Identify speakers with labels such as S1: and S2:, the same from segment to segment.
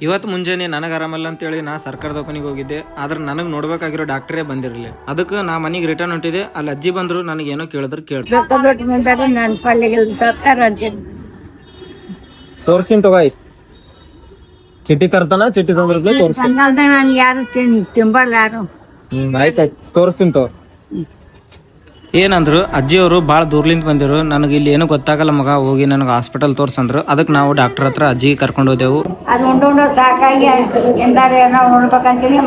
S1: ಇವತ್ತು ಮುಂಜಾನೆ ನನಗೆ ಆರಾಮಲ್ಲ ಅಂತೇಳಿ ನಾ ಸರ್ಕಾರ ದವಾಖಾನಿಗೆ ಹೋಗಿದ್ದೆ. ಆದ್ರೆ ನನಗೆ ನೋಡ್ಬೇಕಾಗಿರೋ ಡಾಕ್ಟರೇ ಬಂದಿರಲಿಲ್ಲ. ಅದಕ್ಕೆ ನಾ ಮನೆಗೆ ರಿಟರ್ನ್ ಹೊಂಟಿದೆ. ಅಲ್ಲಿ ಅಜ್ಜಿ ಬಂದ್ರು, ನನಗೇನೋ ಕೇಳಿದ್ರು ತೋರ್ಸಿನ ತಗೋಯ್ ಚಿಟ್ಟಿ ತರ್ತಾನ. ಚಿಟ್ಟಿ ತಂದ್ರೆ ತೋರಿಸ್ತೀನಿ.
S2: ಯಾರು ತಿಂಬಲ್ಲ ಯಾರು.
S1: ಆಯ್ತಾಯ್ತು ತೋರಿಸ್ತೀನಿ ತಗೋ. ಏನಂದ್ರು ಅಜ್ಜಿಯವರು ಭಾಳ ದೂರ್ಲಿಂದ ಬಂದಿರು. ನನಗೆ ಇಲ್ಲಿ ಏನೂ ಗೊತ್ತಾಗಲ್ಲ ಮಗ, ಹೋಗಿ ನನಗೆ ಹಾಸ್ಪಿಟಲ್ ತೋರ್ಸಂದ್ರು. ಅದಕ್ಕೆ ನಾವು ಡಾಕ್ಟರ್ ಹತ್ರ ಅಜ್ಜಿಗೆ ಕರ್ಕೊಂಡು ಹೋದೆವು.
S2: ಅದು ಉಂಡು ಸಾಕಾಗಿ ಎಂದಾರು ಏನೋ ಉಣ್ಬೇಕಂತೀನಿ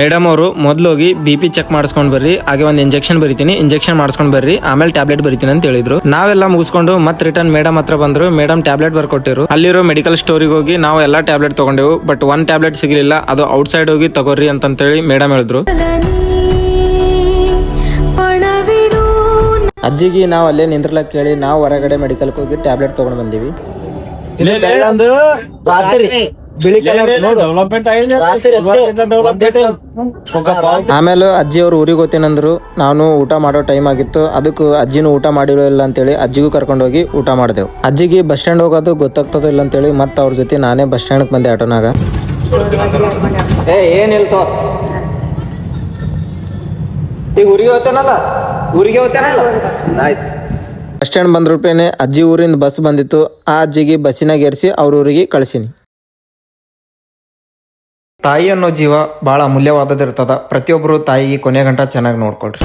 S1: ಮೇಡಮ್ ಅವರು ಮೊದ್ಲು ಹೋಗಿ BP ಚೆಕ್ ಮಾಡಿಸ್ಕೊಂಡ್ ಬರ್ರಿ, ಹಾಗೆ ಒಂದು ಇಂಜೆಕ್ಷನ್ ಬರಿತೀನಿ, ಇಂಜೆಕ್ಷನ್ ಮಾಡಿಸ್ಕೊಂಡ್ ಬರ್ರಿ, ಆಮೇಲೆ ಟ್ಯಾಬ್ಲೆಟ್ ಬರಿತೀನಿ ಅಂತ ಹೇಳಿದ್ರು. ನಾವೆಲ್ಲ ಮುಗಿಸ್ಕೊಂಡು ಮತ್ತೆ ರಿಟರ್ನ್ ಮೇಡಮ್ ಹತ್ರ ಬಂದ್ರು. ಮೇಡಮ್ ಟ್ಯಾಬ್ಲೆಟ್ ಬರ್ಕೊಟ್ಟಿರು. ಅಲ್ಲಿರೋ ಮೆಡಿಕಲ್ ಸ್ಟೋರಿಗೆ ಹೋಗಿ ನಾವು ಎಲ್ಲಾ ಟ್ಯಾಬ್ಲೆಟ್ ತಗೊಂಡೆವು. ಬಟ್ ಒಂದ್ ಟ್ಯಾಬ್ಲೆಟ್ ಸಿಗಲಿಲ್ಲ. ಅದು ಔಟ್ ಸೈಡ್ ಹೋಗಿ ತಗೋರಿ ಅಂತಂತೇಳಿ ಮೇಡಮ್ ಹೇಳಿದ್ರು. ಅಜ್ಜಿಗೆ ನಾವು ಅಲ್ಲೇ ನಿಂದ್ರಲಕ್ ಕೇಳಿ ನಾವು ಹೊರಗಡೆ ಮೆಡಿಕಲ್ ಹೋಗಿ ಟ್ಯಾಬ್ಲೆಟ್ ತಗೊಂಡ್ ಬಂದಿವಿ. ಆಮೇಲೆ ಅಜ್ಜಿ ಅವ್ರು ಊರಿಗೆ ಹೋಗ್ತೇನಂದ್ರು. ನಾನು ಊಟ ಮಾಡೋ ಟೈಮ್ ಆಗಿತ್ತು. ಅದಕ್ಕೂ ಅಜ್ಜಿನೂ ಊಟ ಮಾಡಿಲ್ಲ ಅಂತೇಳಿ ಅಜ್ಜಿಗೂ ಕರ್ಕೊಂಡು ಹೋಗಿ ಊಟ ಮಾಡಿದೆವು. ಅಜ್ಜಿಗೆ ಬಸ್ ಸ್ಟ್ಯಾಂಡ್ ಹೋಗೋದು ಗೊತ್ತಾಗ್ತದ ಇಲ್ಲ ಅಂತೇಳಿ ಮತ್ತೆ ಅವ್ರ ಜೊತೆ ನಾನೇ ಬಸ್ ಸ್ಟ್ಯಾಂಡ್ ಬಂದೆ ಆಟೋನಾಗ. ಏನಿಲ್ತೋ ಈಗ ಊರಿಗೆ ಹೋಗ್ತೇನಲ್ಲ ಆಯ್ತು. ಬಸ್ ಸ್ಟ್ಯಾಂಡ್ ಬಂದ್ರೂಪೇನೆ ಅಜ್ಜಿ ಊರಿಂದ ಬಸ್ ಬಂದಿತ್ತು. ಆ ಅಜ್ಜಿಗೆ ಬಸ್ಸಿನಾಗ ಏರಿಸಿ ಅವ್ರ ಊರಿಗೆ ಕಳಿಸಿನಿ. ತಾಯಿ ಅನ್ನೋ ಜೀವ ಬಹಳ ಅಮೂಲ್ಯವಾದದಿರ್ತದ. ಪ್ರತಿಯೊಬ್ಬರು ತಾಯಿಗೆ ಕೊನೆ ಗಂಟ ಚೆನ್ನಾಗಿ ನೋಡ್ಕೊಳ್ರಿ.